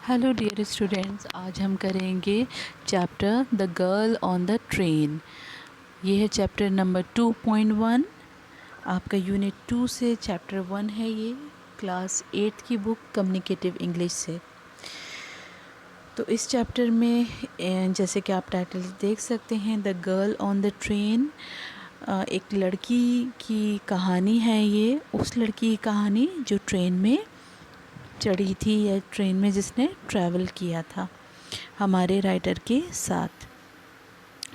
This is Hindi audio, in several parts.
हेलो डियर स्टूडेंट्स, आज हम करेंगे chapter the girl on the train. ये है चैप्टर नंबर 2.1। आपका यूनिट 2 से चैप्टर 1 है। ये क्लास 8 की बुक कम्युनिकेटिव इंग्लिश से। तो इस चैप्टर में जैसे कि आप टाइटल देख सकते हैं, the girl on the train, एक लड़की की कहानी है। ये उस लड़की की कहानी जो ट्रेन में चढ़ी थी या ट्रेन में जिसने ट्रैवल किया था हमारे राइटर के साथ।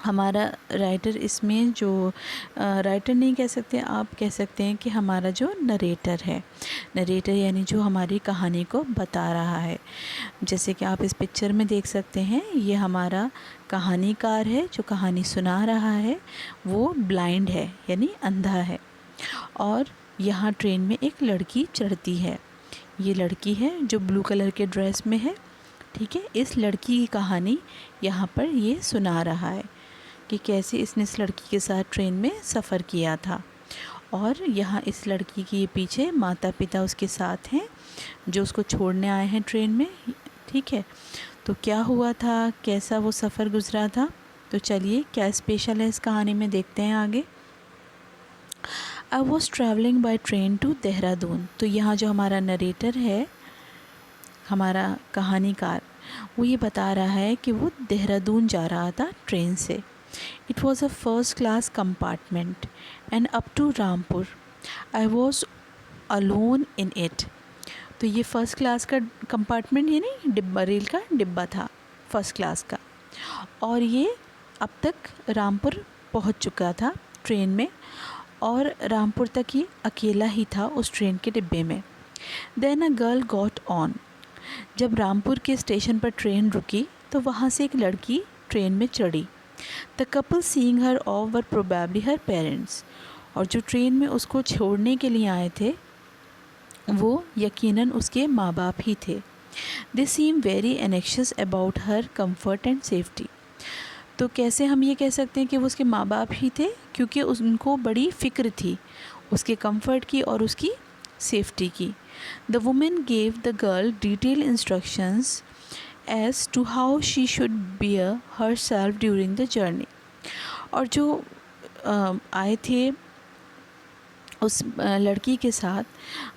हमारा राइटर इसमें जो राइटर नहीं कह सकते, आप कह सकते हैं कि हमारा जो नरेटर है, नरेटर यानी जो हमारी कहानी को बता रहा है। जैसे कि आप इस पिक्चर में देख सकते हैं, ये हमारा कहानीकार है जो कहानी सुना रहा है। वो ब्लाइंड है यानी अंधा है, और यहाँ ट्रेन में एक लड़की चढ़ती है। ये लड़की है जो ब्लू कलर के ड्रेस में है। ठीक है, इस लड़की की कहानी यहाँ पर ये सुना रहा है कि कैसे इसने इस लड़की के साथ ट्रेन में सफ़र किया था। और यहाँ इस लड़की के पीछे माता पिता उसके साथ हैं जो उसको छोड़ने आए हैं ट्रेन में। ठीक है, तो क्या हुआ था, कैसा वो सफ़र गुजरा था, तो चलिए क्या स्पेशल है इस कहानी में देखते हैं आगे। I was travelling by train to Dehradun. तो यहाँ जो हमारा नरेटर है, हमारा कहानीकार, वो ये बता रहा है कि वो देहरादून जा रहा था ट्रेन से। It was a first class compartment and up to Rampur. I was alone in it. तो ये फ़र्स्ट क्लास का कंपार्टमेंट यानी डिब्बा, रेल का डिब्बा था फर्स्ट क्लास का, और ये अब तक रामपुर पहुंच चुका था ट्रेन में, और रामपुर तक ये अकेला ही था उस ट्रेन के डिब्बे में। Then a girl got on. जब रामपुर के स्टेशन पर ट्रेन रुकी तो वहाँ से एक लड़की ट्रेन में चढ़ी। The couple seeing her of were probably her parents. और जो ट्रेन में उसको छोड़ने के लिए आए थे वो यकीनन उसके माँ बाप ही थे। They seem very anxious about her comfort and safety. तो कैसे हम ये कह सकते हैं कि वो उसके माँ बाप ही थे, क्योंकि उनको बड़ी फ़िक्र थी उसके कंफर्ट की और उसकी सेफ्टी की। The women gave the girl detail instructions as to how she should bear herself during the journey. और जो आए थे उस लड़की के साथ,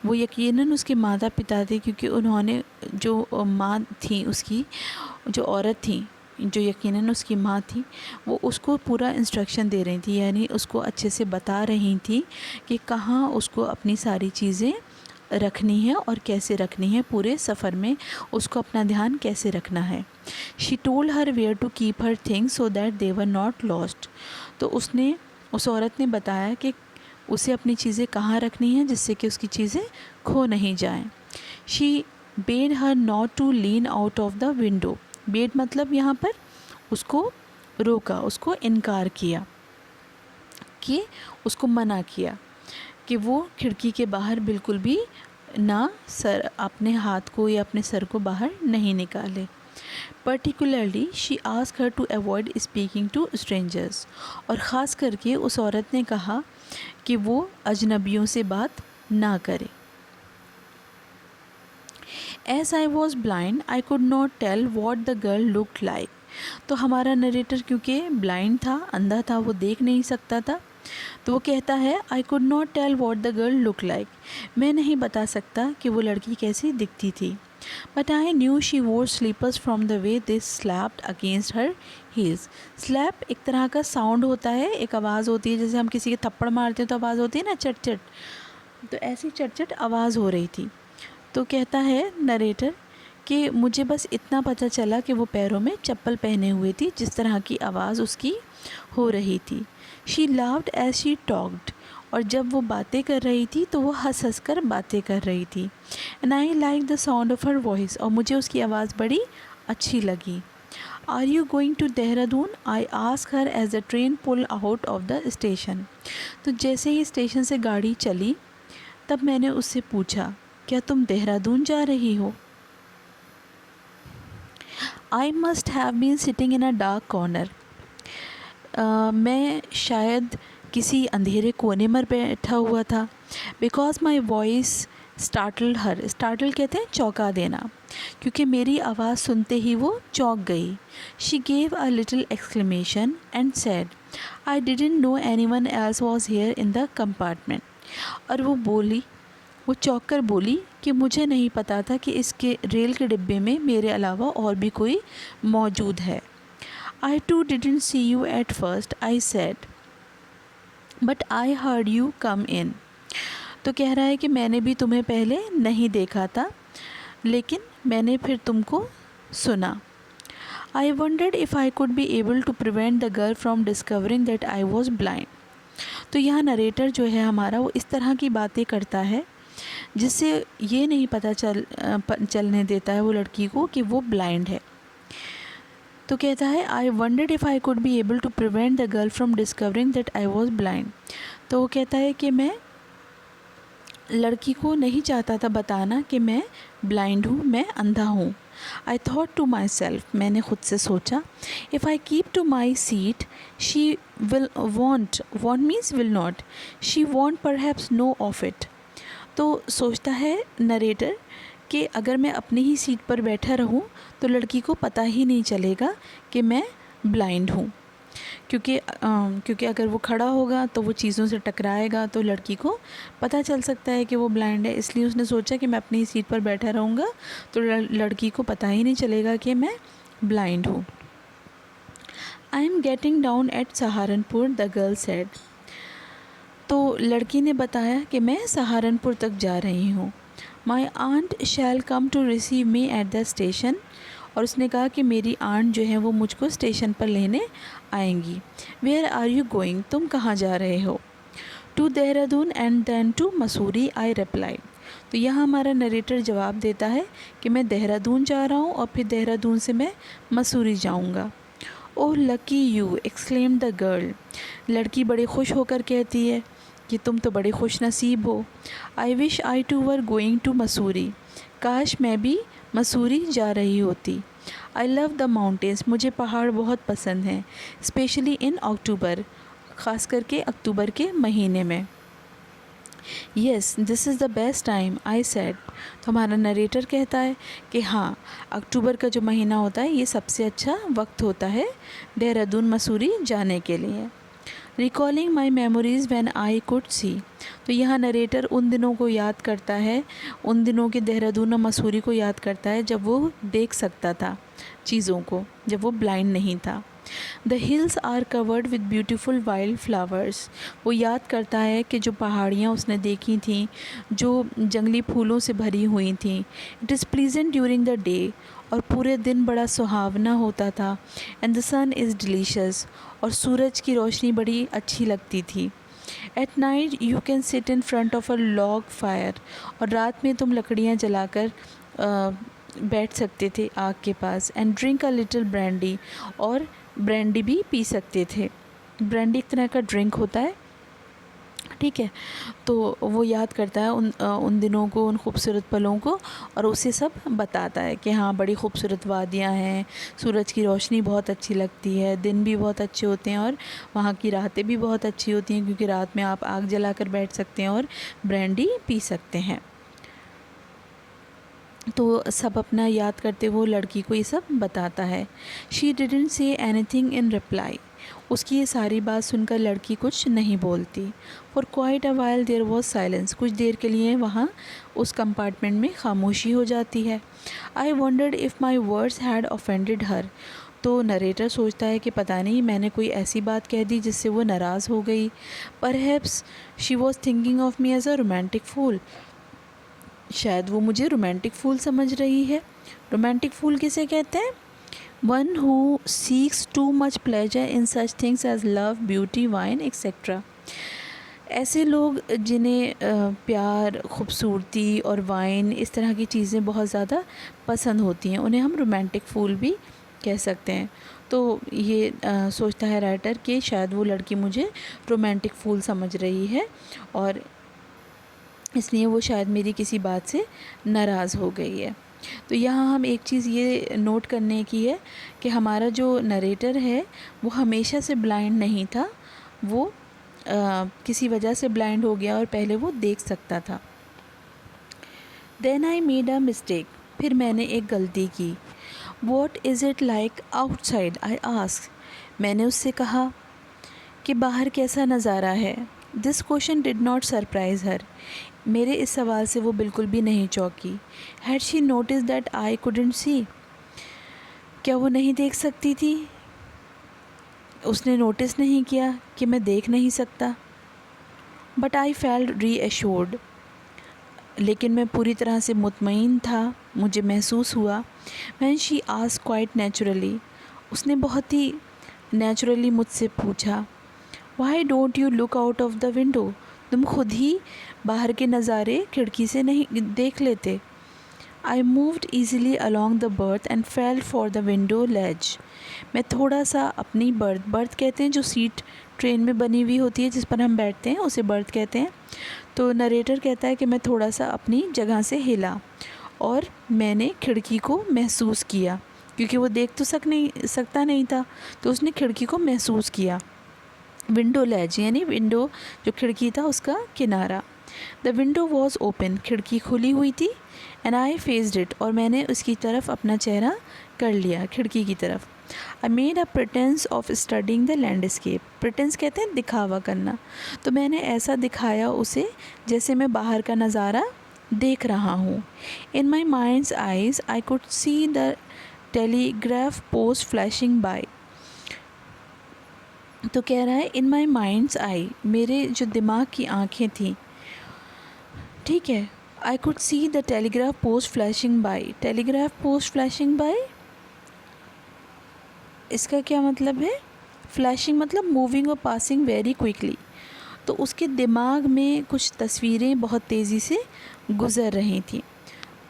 वो यकीनन उसके माता पिता थे, क्योंकि उन्होंने जो माँ थी उसकी, जो औरत थी जो यकीनन उसकी माँ थी, वो उसको पूरा इंस्ट्रक्शन दे रही थी, यानी उसको अच्छे से बता रही थी कि कहाँ उसको अपनी सारी चीज़ें रखनी है और कैसे रखनी है, पूरे सफ़र में उसको अपना ध्यान कैसे रखना है। She told her where to keep her things so that they were not lost. तो उस औरत ने बताया कि उसे अपनी चीज़ें कहाँ रखनी है जिससे कि उसकी चीज़ें खो नहीं जाएं। She bade her not to lean out of the window. Bade मतलब यहाँ पर उसको रोका, उसको इनकार किया, कि उसको मना किया कि वो खिड़की के बाहर बिल्कुल भी ना अपने हाथ को या अपने सर को बाहर नहीं निकाले। Particularly she ask her to avoid speaking to strangers. और ख़ास करके उस औरत ने कहा कि वो अजनबियों से बात ना करे। As I was blind, I could not tell what the girl looked like. तो हमारा नरेटर क्योंकि ब्लाइंड था, अंधा था, वो देख नहीं सकता था, तो वो कहता है I could not tell what the girl look like. मैं नहीं बता सकता कि वो लड़की कैसी दिखती थी। But I knew she wore slippers from the way they slapped against her heels. Slap एक तरह का साउंड होता है, एक आवाज़ होती है, जैसे हम किसी के थप्पड़ मारते हैं तो आवाज़ होती है ना, चट चट, तो ऐसी चट चट आवाज़ हो रही थी। तो कहता है नरेटर कि मुझे बस इतना पता चला कि वो पैरों में चप्पल पहने हुए थी, जिस तरह की आवाज़ उसकी हो रही थी। She laughed as she talked. और जब वो बातें कर रही थी तो वो हंस हंस कर बातें कर रही थी। And I like the sound of her voice. और मुझे उसकी आवाज़ बड़ी अच्छी लगी। Are you going to Dehradun? I ask her as the train pull out of the station. तो जैसे ही स्टेशन से गाड़ी चली तब मैंने उससे पूछा, क्या तुम देहरादून जा रही हो? I must have been sitting in a dark corner. मैं शायद किसी अंधेरे कोने में बैठा हुआ था। Because my voice startled her, startle कहते हैं चौंका देना, क्योंकि मेरी आवाज़ सुनते ही वो चौंक गई। She gave a little exclamation and said, I didn't know anyone else was here in the compartment. और वो चौंक कर बोली कि मुझे नहीं पता था कि इसके रेल के डिब्बे में मेरे अलावा और भी कोई मौजूद है। I too didn't see you at first, I said, but I heard you come in. तो कह रहा है कि मैंने भी तुम्हें पहले नहीं देखा था, लेकिन मैंने फिर तुमको सुना। I wondered if I could be able to prevent the girl from discovering that I was blind. तो यहाँ नरेटर जो है हमारा, वो इस तरह की बातें करता है जिससे ये नहीं पता चलने देता है वो लड़की को कि वो ब्लाइंड है। तो कहता है, I wondered if I could be able to prevent the girl from discovering that I was blind. तो वो कहता है कि मैं लड़की को नहीं चाहता था बताना कि मैं ब्लाइंड हूँ, मैं अंधा हूँ। I thought to myself, मैंने ख़ुद से सोचा, if I keep to my seat she will won't means will not, she won't perhaps know of it. तो सोचता है नरेटर कि अगर मैं अपनी ही सीट पर बैठा रहूं तो लड़की को पता ही नहीं चलेगा कि मैं ब्लाइंड हूं, क्योंकि अगर वो खड़ा होगा तो वो चीज़ों से टकराएगा तो लड़की को पता चल सकता है कि वो ब्लाइंड है। इसलिए उसने सोचा कि मैं अपनी ही सीट पर बैठा रहूँगा तो लड़की को पता ही नहीं चलेगा कि मैं ब्लाइंड हूँ। I am getting down at Saharanpur, the girl said. तो लड़की ने बताया कि मैं सहारनपुर तक जा रही हूँ। My aunt shall come to receive me at the station. और उसने कहा कि मेरी आंट जो है वो मुझको स्टेशन पर लेने आएंगी। वेयर आर यू गोइंग, तुम कहाँ जा रहे हो? To Dehradun and then to Mussoorie, I reply. तो यहाँ हमारा नरेटर जवाब देता है कि मैं देहरादून जा रहा हूँ और फिर देहरादून से मैं मसूरी जाऊँगा। Oh lucky you, exclaimed the girl. लड़की बड़े खुश होकर कहती है कि तुम तो बड़े खुश नसीब हो। I wish I too were going to Mussoorie, काश मैं भी मसूरी जा रही होती। आई लव द माउंटेन्स, मुझे पहाड़ बहुत पसंद हैं, स्पेशली इन अक्टूबर, ख़ास करके अक्टूबर के महीने में। Yes this is the best time, I said. तो हमारा नरेटर कहता है कि हाँ, अक्टूबर का जो महीना होता है ये सबसे अच्छा वक्त होता है देहरादून मसूरी जाने के लिए। Recalling my memories when I could सी। तो यहाँ नरेटर उन दिनों को याद करता है, उन दिनों के देहरादून और मसूरी को याद करता है जब वो देख सकता था चीज़ों को, जब वो ब्लाइंड नहीं था। The hills are covered with beautiful wild flowers. वो याद करता है कि जो पहाड़ियाँ उसने देखी थीं, जो जंगली फूलों से भरी हुई थीं। It is pleasant during the day, और पूरे दिन बड़ा सुहावना होता था। And the sun is delicious, और सूरज की रोशनी बड़ी अच्छी लगती थी। At night you can sit in front of a log fire, और रात में तुम लकड़ियाँ जलाकर बैठ सकते थे आग के पास। And drink a little brandy, और ब्रांडी भी पी सकते थे। ब्रांडी एक तरह का ड्रिंक होता है, ठीक है। तो वो याद करता है उन दिनों को, उन खूबसूरत पलों को, और उसे सब बताता है कि हाँ बड़ी खूबसूरत वादियाँ हैं, सूरज की रोशनी बहुत अच्छी लगती है, दिन भी बहुत अच्छे होते हैं, और वहाँ की रातें भी बहुत अच्छी होती हैं क्योंकि रात में आप आग जलाकर बैठ सकते हैं और ब्रांडी पी सकते हैं। तो सब अपना याद करते हुए लड़की को ये सब बताता है। She didn't say anything in reply. उसकी ये सारी बात सुनकर लड़की कुछ नहीं बोलती। For quite a while there was silence. कुछ देर के लिए वहाँ उस कंपार्टमेंट में खामोशी हो जाती है। I wondered if my words had offended her. तो नरेटर सोचता है कि पता नहीं मैंने कोई ऐसी बात कह दी जिससे वो नाराज़ हो गई। Perhaps she was thinking of me as a romantic fool. शायद वो मुझे रोमांटिक फूल समझ रही है। रोमांटिक फूल किसे कहते हैं? One who seeks too much pleasure in such things as love, beauty, wine etcetera. ऐसे लोग जिन्हें प्यार, खूबसूरती और वाइन, इस तरह की चीज़ें बहुत ज़्यादा पसंद होती हैं, उन्हें हम रोमांटिक फूल भी कह सकते हैं। तो ये सोचता है राइटर कि शायद वो लड़की मुझे रोमांटिक फूल समझ रही है, और इसलिए वो शायद मेरी किसी बात से नाराज़ हो गई है। तो यहाँ हम एक चीज़ ये नोट करने की है कि हमारा जो नरेटर है वो हमेशा से ब्लाइंड नहीं था, वो किसी वजह से ब्लाइंड हो गया और पहले वो देख सकता था। Then I made a mistake, फिर मैंने एक गलती की। What is it like outside, I ask, मैंने उससे कहा कि बाहर कैसा नज़ारा है। This question did not surprise her, मेरे इस सवाल से वो बिल्कुल भी नहीं चौंकी। Had she notice that I couldn't see, क्या वो नहीं देख सकती थी? उसने नोटिस नहीं किया कि मैं देख नहीं सकता। बट आई फेल्ट रीएश्योर्ड, लेकिन मैं पूरी तरह से मुतमईन था, मुझे महसूस हुआ। When she asked quite naturally, उसने बहुत ही नेचुरली मुझसे पूछा, why don't you look out of the window, तुम खुद ही बाहर के नज़ारे खिड़की से नहीं देख लेते? I moved easily along the berth and fell for the window ledge, मैं थोड़ा सा अपनी बर्थ कहते हैं जो सीट ट्रेन में बनी हुई होती है जिस पर हम बैठते हैं, उसे बर्थ कहते हैं। तो नरेटर कहता है कि मैं थोड़ा सा अपनी जगह से हिला और मैंने खिड़की को महसूस किया, क्योंकि वो देख तो सकता नहीं था, तो उसने खिड़की को महसूस किया। विंडो लेज यानी विंडो जो खिड़की था उसका किनारा। द विंडो वॉज ओपन, खिड़की खुली हुई थी। एंड आई फेस्ड इट, और मैंने उसकी तरफ अपना चेहरा कर लिया, खिड़की की तरफ। आई made a pretence of studying the landscape, pretence कहते हैं दिखावा करना, तो मैंने ऐसा दिखाया उसे जैसे मैं बाहर का नज़ारा देख रहा हूँ। In my mind's eyes I could see the telegraph post flashing by, तो कह रहा है इन माई माइंड्स आई, मेरे जो दिमाग की आँखें थीं, ठीक है। I could see the telegraph post flashing by, telegraph post flashing by इसका क्या मतलब है? फ्लैशिंग मतलब मूविंग और पासिंग वेरी क्विकली, तो उसके दिमाग में कुछ तस्वीरें बहुत तेज़ी से गुज़र रही थीं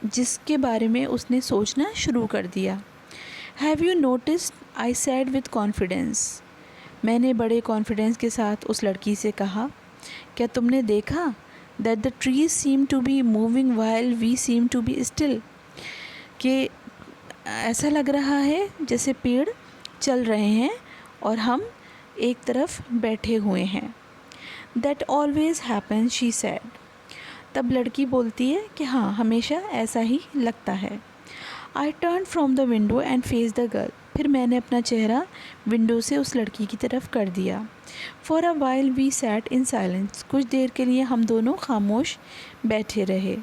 जिसके बारे में उसने सोचना शुरू कर दिया। Have you noticed, I said with confidence, मैंने बड़े कॉन्फिडेंस के साथ उस लड़की से कहा, क्या तुमने देखा? That the trees seem to be moving while we seem to be still, कि ऐसा लग रहा है जैसे पेड़ चल रहे हैं और हम एक तरफ बैठे हुए हैं। That always happen, she said, तब लड़की बोलती है कि हाँ, हमेशा ऐसा ही लगता है। I turn from the window and face the girl, फिर मैंने अपना चेहरा विंडो से उस लड़की की तरफ कर दिया। For a while we sat in silence, कुछ देर के लिए हम दोनों खामोश बैठे रहे।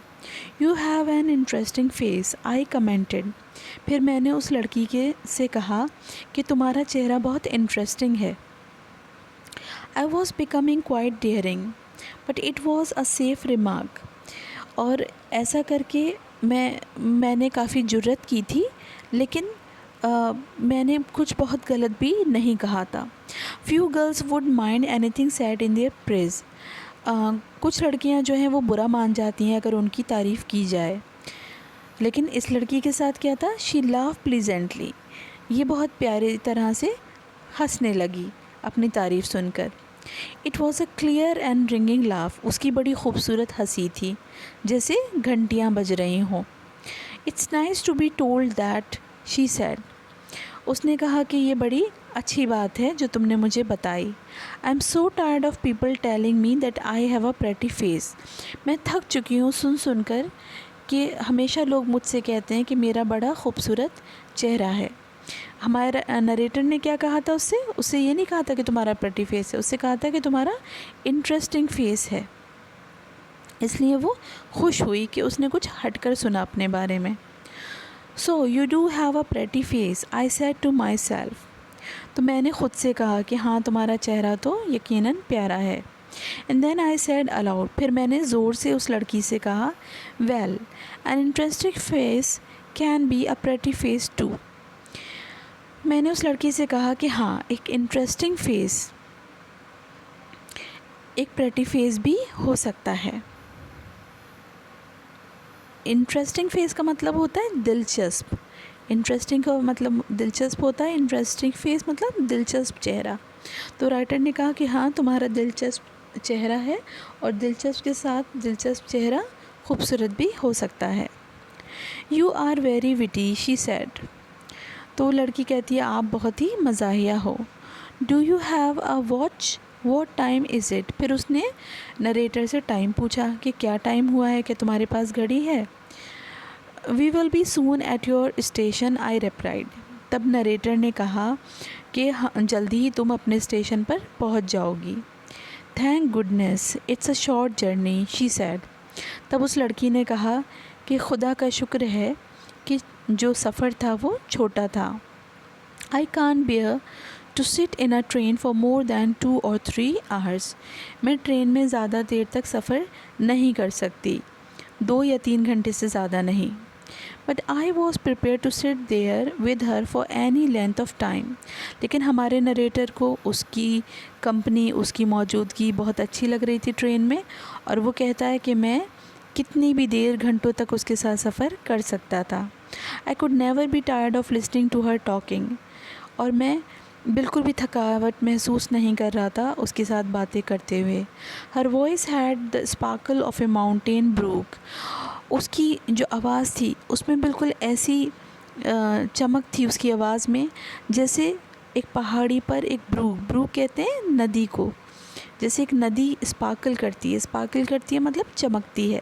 You have an interesting face, I commented, फिर मैंने उस लड़की से कहा कि तुम्हारा चेहरा बहुत इंटरेस्टिंग है। I was becoming quite daring but it was a safe remark, और ऐसा करके मैंने काफ़ी जुर्रत की थी, लेकिन मैंने कुछ बहुत गलत भी नहीं कहा था। Few girls would mind anything sad in their praise, कुछ लड़कियां जो हैं वो बुरा मान जाती हैं अगर उनकी तारीफ़ की जाए, लेकिन इस लड़की के साथ क्या था? शी लाव प्लीजेंटली, ये बहुत प्यारी तरह से हंसने लगी अपनी तारीफ़ सुनकर। It was a clear and ringing laugh, उसकी बड़ी खूबसूरत हंसी थी जैसे घंटियाँ बज रही हों। It's nice to be told that, she said, उसने कहा कि ये बड़ी अच्छी बात है जो तुमने मुझे बताई। I am so tired of people telling me that I have a pretty face, मैं थक चुकी हूँ सुन कर कि हमेशा लोग मुझसे कहते हैं कि मेरा बड़ा खूबसूरत चेहरा है। हमारा नरेटर ने क्या कहा था उससे ये नहीं कहा था कि तुम्हारा प्रेटी फेस है, उससे कहा था कि तुम्हारा इंटरेस्टिंग फेस है। इसलिए वो खुश हुई कि उसने कुछ हटकर सुना अपने बारे में। So you do have a pretty face, I said to myself, तो मैंने ख़ुद से कहा कि हाँ, तुम्हारा चेहरा तो यकीनन प्यारा है। And then I said aloud, फिर मैंने ज़ोर से उस लड़की से कहा, well an interesting face can be a pretty face too, मैंने उस लड़की से कहा कि हाँ, एक इंटरेस्टिंग फेस एक प्रेटी फेस भी हो सकता है। इंटरेस्टिंग फेस का मतलब होता है दिलचस्प, इंटरेस्टिंग का मतलब दिलचस्प होता है, इंटरेस्टिंग फेस मतलब दिलचस्प चेहरा। तो राइटर ने कहा कि हाँ, तुम्हारा दिलचस्प चेहरा है और दिलचस्प के साथ दिलचस्प चेहरा खूबसूरत भी हो सकता है। You are very witty, she said, तो लड़की कहती है आप बहुत ही मज़ाहिया हो। Do you have a watch, what time is it, फिर उसने नरेटर से टाइम पूछा कि क्या टाइम हुआ है, कि तुम्हारे पास घड़ी है। We will be soon at your station, I replied. तब नरेटर ने कहा कि जल्दी ही तुम अपने स्टेशन पर पहुंच जाओगी। Thank goodness it's a short journey, she said. तब उस लड़की ने कहा कि खुदा का शुक्र है कि जो सफ़र था वो छोटा था। I can't bear to sit in a train for more than 2 or 3 hours। मैं ट्रेन में ज़्यादा देर तक सफ़र नहीं कर सकती, 2 या 3 घंटे से ज़्यादा नहीं। But I was prepare to sit there with her for any length of time. लेकिन हमारे नरेटर को उसकी कंपनी, उसकी मौजूदगी बहुत अच्छी लग रही थी ट्रेन में, और वो कहता है कि मैं कितनी भी देर, घंटों तक उसके साथ सफ़र कर सकता था। I could never be tired of listening to her talking. और मैं बिल्कुल भी थकावट महसूस नहीं कर रहा था उसके साथ बातें करते हुए। Her voice had the sparkle of a mountain brook. उसकी जो आवाज़ थी उसमें बिल्कुल ऐसी चमक थी उसकी आवाज़ में, जैसे एक पहाड़ी पर एक ब्रूक कहते हैं नदी को, जैसे एक नदी स्पार्कल करती है मतलब चमकती है।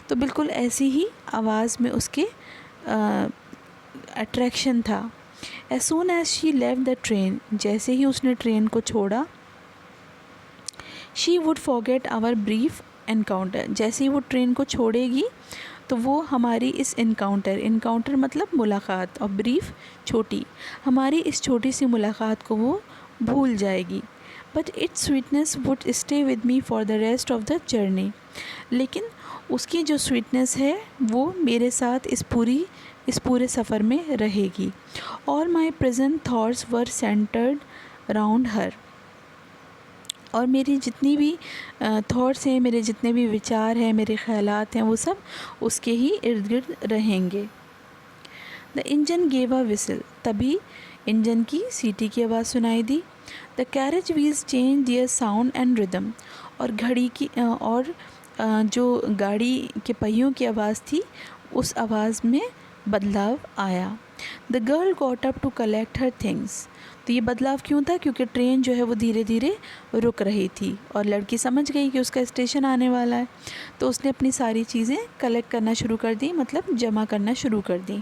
तो बिल्कुल ऐसी ही आवाज़ में उसके अट्रैक्शन था। As soon as she left the train, जैसे ही उसने ट्रेन को छोड़ा, she would forget our brief encounter. जैसे ही वो ट्रेन को छोड़ेगी तो वो हमारी इस इनकाउंटर मतलब मुलाकात, और ब्रीफ छोटी, हमारी इस छोटी सी मुलाकात को वो भूल जाएगी। But it's sweetness would stay with me for the rest of the journey. लेकिन उसकी जो स्वीटनेस है वो मेरे साथ इस पूरे सफ़र में रहेगी। All my present thoughts were centred around her. और मेरी जितनी भी थॉट्स हैं, मेरे जितने भी विचार हैं, मेरे ख़यालात हैं, वो सब उसके ही इर्द गिर्द रहेंगे। The engine gave a whistle. तभी इंजन की सीटी की आवाज़ सुनाई दी। The carriage wheels change their sound and rhythm. और घड़ी की जो गाड़ी के पहियों की आवाज़ थी उस आवाज़ में बदलाव आया। The girl got up to collect her things. तो ये बदलाव क्यों था? क्योंकि ट्रेन जो है वो धीरे धीरे रुक रही थी और लड़की समझ गई कि उसका स्टेशन आने वाला है, तो उसने अपनी सारी चीज़ें कलेक्ट करना शुरू कर दी, मतलब जमा करना शुरू कर दी।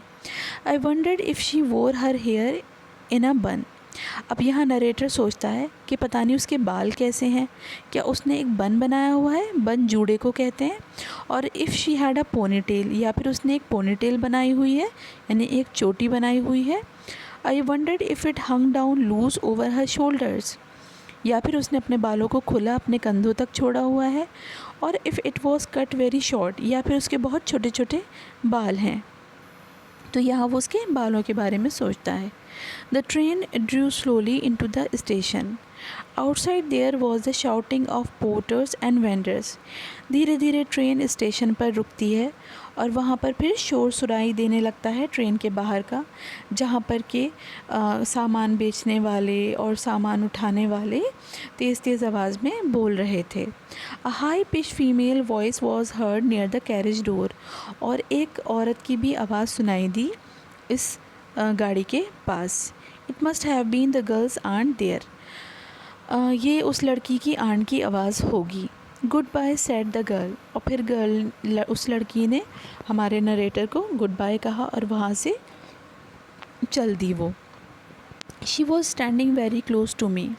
I wondered if she wore her here in अ बन। अब यहाँ नरेटर सोचता है कि पता नहीं उसके बाल कैसे हैं, क्या उसने एक बन बनाया हुआ है, बन जूड़े को कहते हैं, और if she had a ponytail, या फिर उसने एक पोनीटेल बनाई हुई है, यानी एक चोटी बनाई हुई है। I wondered if it hung down loose over her shoulders, या फिर उसने अपने बालों को खुला अपने कंधों तक छोड़ा हुआ है, और if it was cut very short, या फिर उसके बहुत छोटे छोटे बाल हैं। तो यहाँ वो उसके बालों के बारे में सोचता है। The train drew slowly into the station. Outside there was the shouting of porters and vendors. धीरे धीरे ट्रेन स्टेशन पर रुकती है और वहाँ पर फिर शोर सुनाई देने लगता है ट्रेन के बाहर का, जहाँ पर के सामान बेचने वाले और सामान उठाने वाले तेज़ तेज़ आवाज़ में बोल रहे थे। A high pitch female voice was heard near the carriage door. और एक औरत की भी आवाज़ सुनाई दी इस गाड़ी के पास। It must have been the girl's aunt there. ये उस लड़की की आंट की आवाज़ होगी। Goodbye said the girl. और फिर उस लड़की ने हमारे नरेटर को गुड बाय कहा और वहाँ से चल दी वो। She was standing very close to me.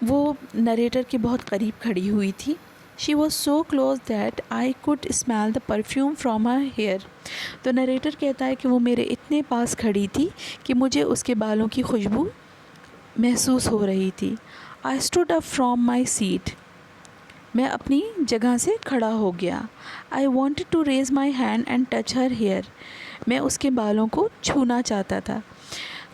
वो नरेटर के बहुत करीब खड़ी हुई थी। She was so close that I could smell the perfume from her hair. तो नरेटर कहता है कि वो मेरे इतने पास खड़ी थी कि मुझे उसके बालों की खुशबू महसूस हो रही थी। I stood up from my seat. मैं अपनी जगह से खड़ा हो गया। I wanted to raise my hand and touch her hair. मैं उसके बालों को छूना चाहता था।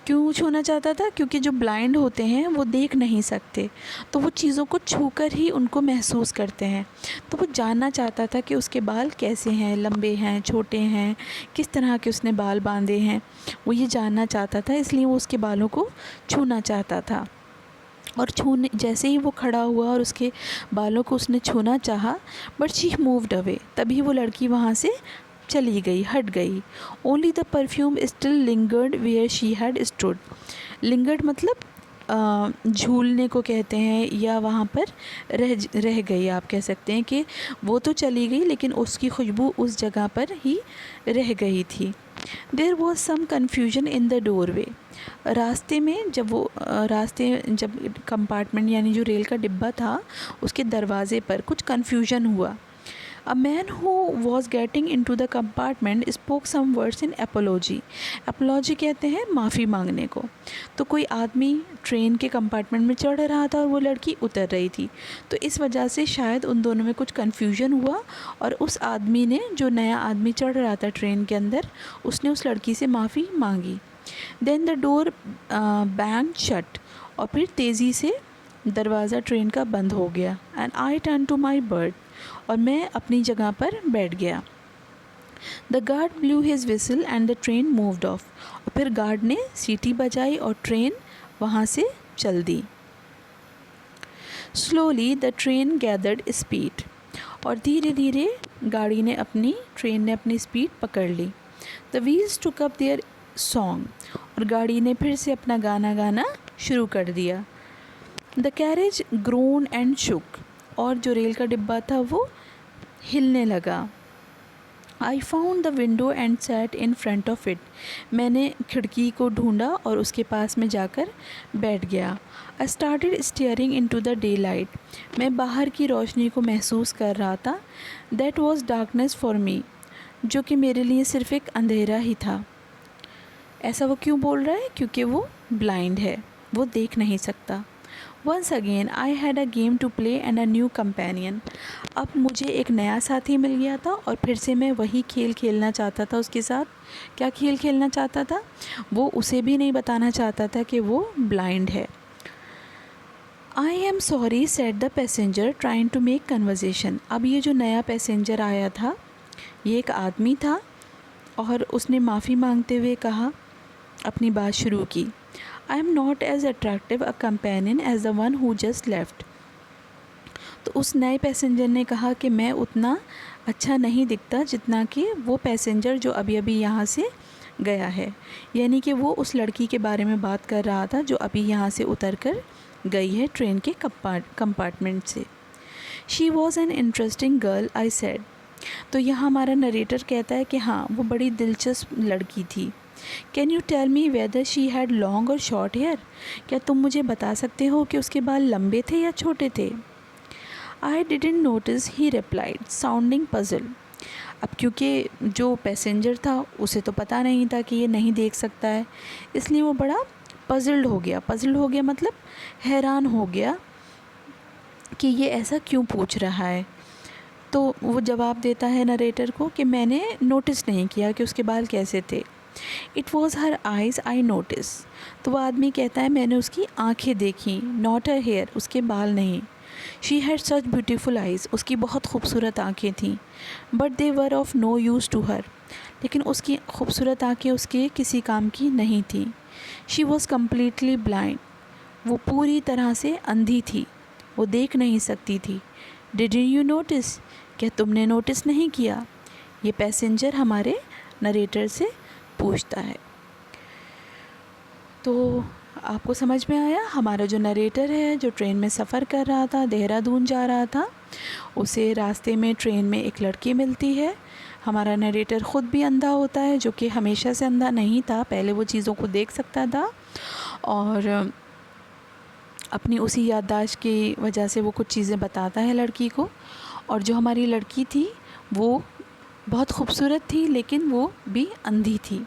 क्यों छूना चाहता था? क्योंकि जो ब्लाइंड होते हैं वो देख नहीं सकते, तो वो चीज़ों को छूकर ही उनको महसूस करते हैं। तो वो जानना चाहता था कि उसके बाल कैसे हैं, लंबे हैं, छोटे हैं, किस तरह के उसने बाल बांधे हैं, वो ये जानना चाहता था, इसलिए वो उसके बालों को छूना चाहता था। और छूने जैसे ही वो खड़ा हुआ और उसके बालों को उसने छूना चाहा, बट शी मूव्ड अवे। तभी वो लड़की वहाँ से चली गई, हट गई। Only the perfume still lingered where she had stood. Lingered मतलब झूलने को कहते हैं, या वहाँ पर रह गई, आप कह सकते हैं कि वो तो चली गई लेकिन उसकी खुशबू उस जगह पर ही रह गई थी। There was some confusion in the doorway. रास्ते में जब कंपार्टमेंट यानी जो रेल का डिब्बा था उसके दरवाज़े पर कुछ कन्फ्यूजन हुआ। A man who was getting into the compartment spoke some words in apology. Apology कहते हैं माफ़ी मांगने को। तो कोई आदमी ट्रेन के कंपार्टमेंट में चढ़ रहा था और वो लड़की उतर रही थी, तो इस वजह से शायद उन दोनों में कुछ कन्फ्यूजन हुआ और उस आदमी ने, जो नया आदमी चढ़ रहा था ट्रेन के अंदर, उसने उस लड़की से माफ़ी मांगी। Then the door bang shut, और फिर तेज़ी से दरवाज़ा ट्रेन का बंद हो गया। And I turn to my berth, और मैं अपनी जगह पर बैठ गया। The guard blew his whistle and the train moved off, और फिर गार्ड ने सीटी बजाई और ट्रेन वहाँ से चल दी। Slowly the train gathered speed, और धीरे धीरे ट्रेन ने अपनी स्पीड पकड़ ली। The wheels took up their song, और गाड़ी ने फिर से अपना गाना गाना शुरू कर दिया। द कैरेज ग्रोन एंड शुक, और जो रेल का डिब्बा था वो हिलने लगा। I found the window and sat in front of it, मैंने खिड़की को ढूंढा और उसके पास में जाकर बैठ गया। I started steering into the day light, मैं बाहर की रोशनी को महसूस कर रहा था। That was darkness for me, जो कि मेरे लिए सिर्फ एक अंधेरा ही था। ऐसा वो क्यों बोल रहा है? क्योंकि वो ब्लाइंड है, वो देख नहीं सकता। Once again I had a game to play and a new companion. अब मुझे एक नया साथी मिल गया था और फिर से मैं वही खेल खेलना चाहता था उसके साथ। क्या खेल खेलना चाहता था? वो उसे भी नहीं बताना चाहता था कि वो ब्लाइंड है। I am sorry said the passenger trying to make conversation. अब ये जो नया पैसेंजर आया था, ये एक आदमी था और उसने माफ़ी मांगते हुए कहा, अपनी बात शुरू की। I am not as attractive a companion as the one who just left. तो उस नए पैसेंजर ने कहा कि मैं उतना अच्छा नहीं दिखता जितना कि वो पैसेंजर जो अभी अभी यहाँ से गया है। यानी कि वो उस लड़की के बारे में बात कर रहा था जो अभी यहाँ से उतर कर गई है ट्रेन के कंपार्टमेंट से। She was an interesting girl, I said. तो यहाँ हमारा नरेटर कहता है कि हाँ, वो बड़ी दिलचस्प लड़की थी। Can you tell me whether she had long और शॉर्ट हेयर? क्या तुम मुझे बता सकते हो कि उसके बाल लंबे थे या छोटे थे? I didn't notice, he replied sounding puzzle. अब क्योंकि जो पैसेंजर था उसे तो पता नहीं था कि ये नहीं देख सकता है, इसलिए वो बड़ा पजल्ड हो गया मतलब हैरान हो गया कि ये ऐसा क्यों पूछ रहा है। तो वो जवाब देता है नरेटर को कि मैंने नोटिस नहीं किया कि उसके बाल कैसे थे। It was her eyes I notice. तो वो आदमी कहता है मैंने उसकी आँखें देखी, नॉट हर हेयर, उसके बाल नहीं। She had such beautiful eyes, उसकी बहुत खूबसूरत आँखें थीं। But they were of no use to her, लेकिन उसकी खूबसूरत आँखें उसके किसी काम की नहीं थी। शी वॉज़ कम्प्लीटली ब्लाइंड, वो पूरी तरह से अंधी थी, वो देख नहीं सकती थी। डिडंट यू नोटिस, क्या तुमने नोटिस नहीं किया? ये पैसेंजर हमारे नरेटर से पूछता है। तो आपको समझ में आया, हमारा जो नरेटर है जो ट्रेन में सफ़र कर रहा था, देहरादून जा रहा था, उसे रास्ते में ट्रेन में एक लड़की मिलती है। हमारा नरेटर ख़ुद भी अंधा होता है, जो कि हमेशा से अंधा नहीं था, पहले वो चीज़ों को देख सकता था और अपनी उसी याददाश्त की वजह से वो कुछ चीज़ें बताता है लड़की को। और जो हमारी लड़की थी वो बहुत खूबसूरत थी, लेकिन वो भी अंधी थी,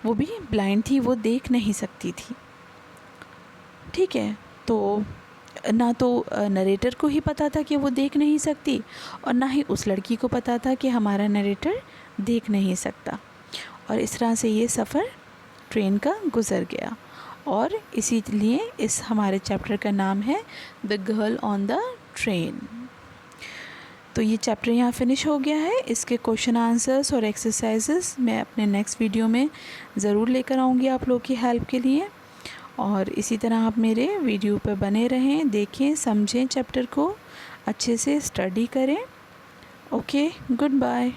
वो भी ब्लाइंड थी, वो देख नहीं सकती थी। ठीक है, तो ना तो नरेटर को ही पता था कि वो देख नहीं सकती और ना ही उस लड़की को पता था कि हमारा नरेटर देख नहीं सकता। और इस तरह से ये सफ़र ट्रेन का गुज़र गया और इसीलिए इस हमारे चैप्टर का नाम है the girl on the train. तो ये चैप्टर यहाँ फिनिश हो गया है। इसके क्वेश्चन आंसर्स और एक्सरसाइजेस मैं अपने नेक्स्ट वीडियो में ज़रूर लेकर आऊँगी आप लोग की हेल्प के लिए। और इसी तरह आप मेरे वीडियो पर बने रहें, देखें, समझें, चैप्टर को अच्छे से स्टडी करें। Okay, good bye.